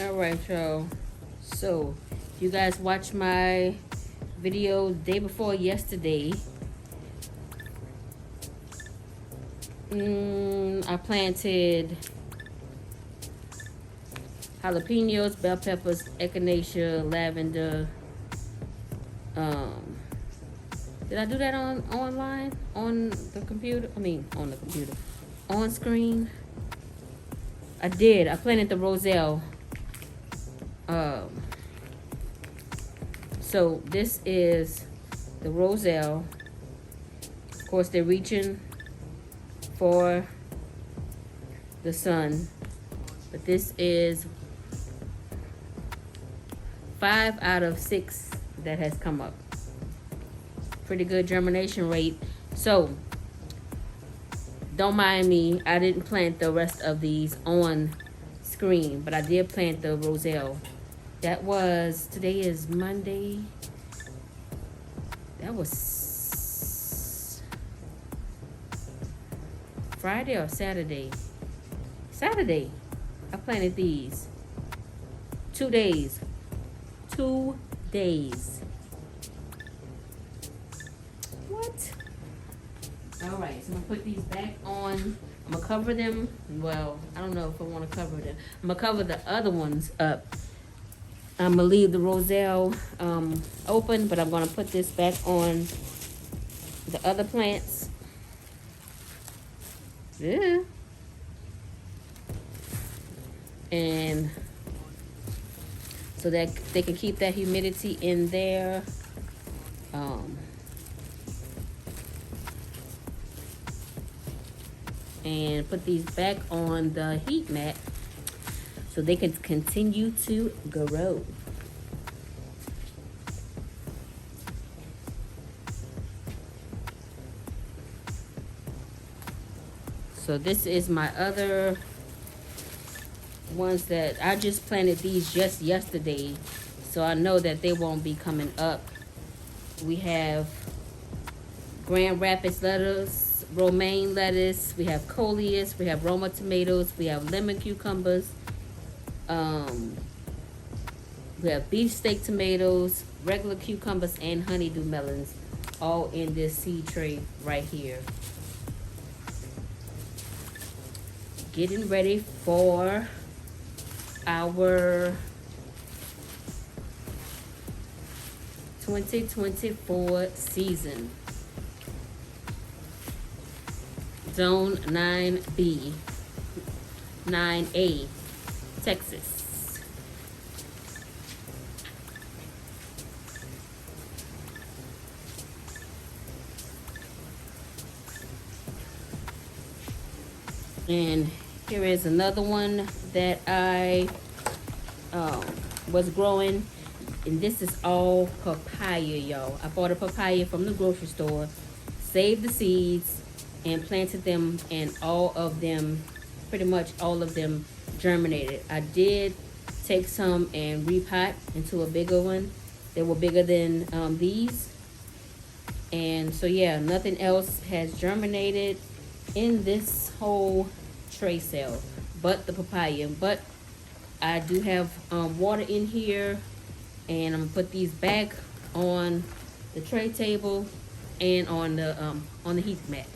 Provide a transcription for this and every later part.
All right, y'all. So, you guys watched my video day before yesterday. I planted jalapenos, bell peppers, echinacea, lavender. Did I do that online? On the computer? I mean, on the computer. On screen? I did. I planted the roselle. So this is the roselle. Of course, they're reaching for the sun, but this is 5 out of 6 that has come up. Pretty good germination rate. So don't mind me, I didn't plant the rest of these on screen, but I did plant the roselle. That was, today is Monday. That was Friday or Saturday? Saturday, I planted these. 2 days. 2 days. What? All right, so I'm gonna put these back on. I'm gonna cover them. Well, I don't know if I wanna cover them. I'm gonna cover the other ones up. I'm gonna leave the roselle open, but I'm gonna put this back on the other plants. Yeah. And so that they can keep that humidity in there. And put these back on the heat mat so they can continue to grow. So this is my other ones that I just planted these just yesterday, so I know that they won't be coming up. We have Grand Rapids lettuce, romaine lettuce, we have coleus, we have Roma tomatoes, we have lemon cucumbers, we have beefsteak tomatoes, regular cucumbers, and honeydew melons, all in this seed tray right here. Getting ready for our 2024 season. Zone 9B, 9A, Texas. And here is another one that I was growing, and this is all papaya, y'all. I bought a papaya from the grocery store, saved the seeds, and planted them, and all of them, pretty much all of them, germinated. I did take some and repot into a bigger one, They were bigger than these. And so yeah, nothing else has germinated in this whole tray cell but the papaya. But I do have water in here, and I'm gonna put these back on the tray table and on the heat mat.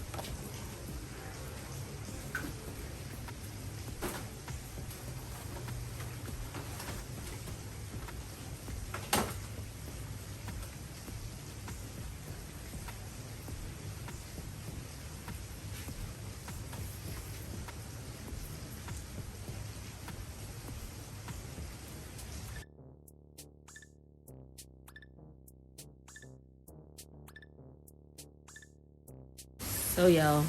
So y'all,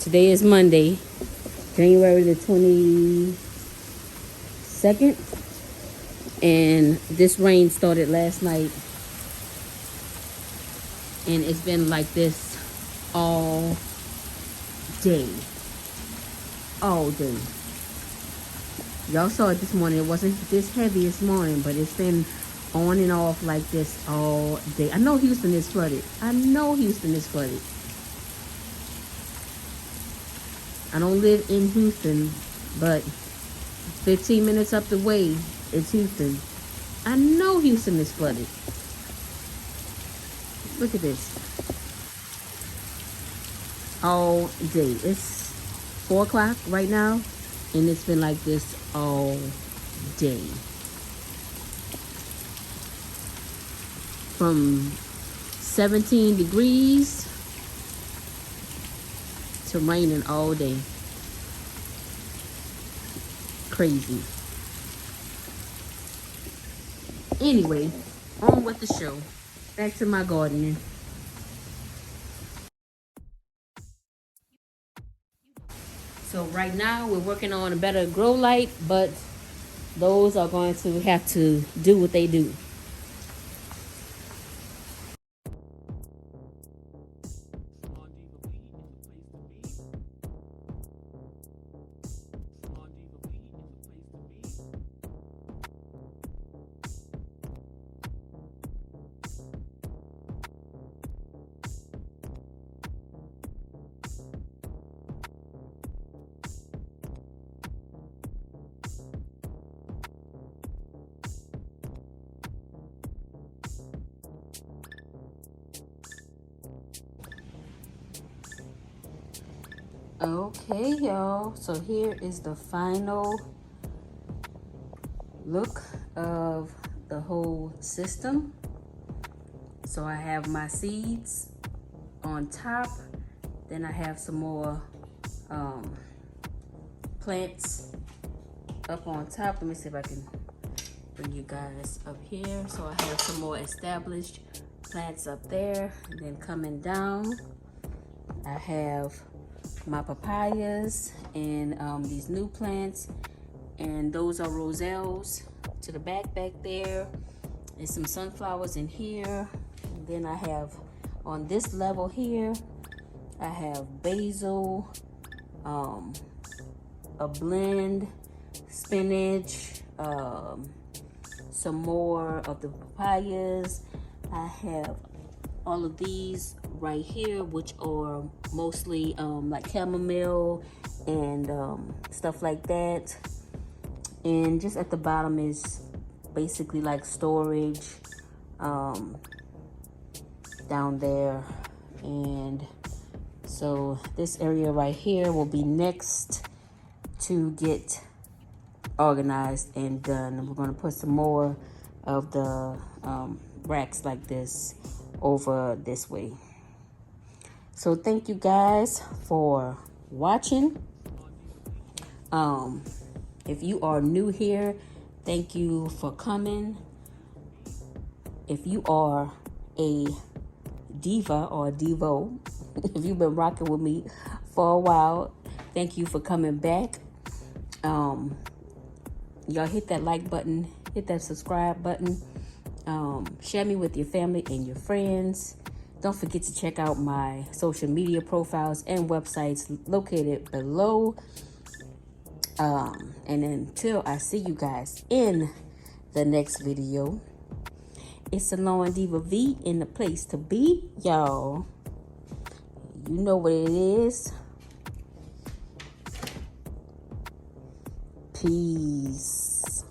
today is Monday, January the 22nd, and this rain started last night, and it's been like this all day. Y'all saw it this morning. It wasn't this heavy this morning, but it's been on and off like this all day. I know Houston is flooded. I don't live in Houston, but 15 minutes up the way, it's Houston. I know Houston is flooded. Look at this. All day. It's 4 o'clock right now, and it's been like this all day. From 17 degrees to raining all day. Crazy. Anyway, on with the show. Back to my gardening. So right now we're working on a better grow light, but those are going to have to do what they do. Okay, y'all, so here is the final look of the whole system. So I have my seeds on top, then I have some more plants up on top. Let me see if I can bring you guys up here. So I have some more established plants up there, and then coming down I have my papayas and these new plants, and those are roselles to the back there, and some sunflowers in here. And then I have on this level here, I have basil, a blend, spinach, some more of the papayas. I have all of these right here, which are mostly like chamomile and stuff like that. And just at the bottom is basically like storage down there. And so this area right here will be next to get organized and done. And we're going to put some more of the racks like this over this way. So thank you guys for watching. If you are new here, thank you for coming. If you are a diva or a divo, if you've been rocking with me for a while, thank you for coming back. Y'all hit that like button, hit that subscribe button, share me with your family and your friends. Don't forget to check out my social media profiles and websites located below. And until I see you guys in the next video, It's SalonDivaV in the place to be, y'all. You know what it is. Peace.